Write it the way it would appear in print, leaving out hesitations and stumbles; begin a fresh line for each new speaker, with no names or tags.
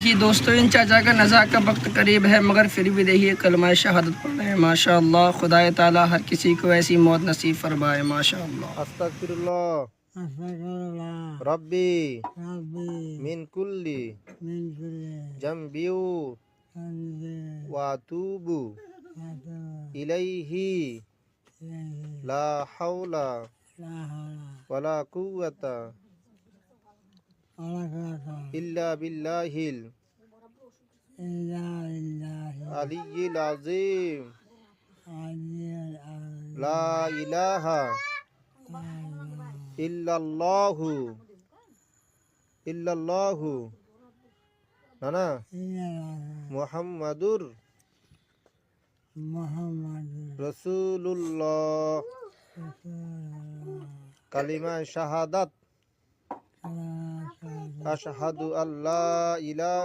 जी दोस्तों, इन चाचा का नज़ा का वक्त करीब है, मगर फिर भी देखिए कलमा शहादत पढ़ रहे हैं। माशाअल्लाह, खुदाए ताला हर किसी को ऐसी मौत नसीब फरमाए। माशाअल्लाह।
আস্তাগফিরুল্লাহ রব্বি মিন কুল্লি জামবিউ ওয়া তুবু ইলাইহি লা হাওলা ওয়ালা কুওয়াতা ইল্লা বিল্লাহিল আলিয়্যিল আযীম লা ইলাহা ইল্লাল্লাহু নানা মুহাম্মাদুর রাসূলুল্লাহ। কালিমা শাহাদাত আশহাদু আল্লা ইলাহা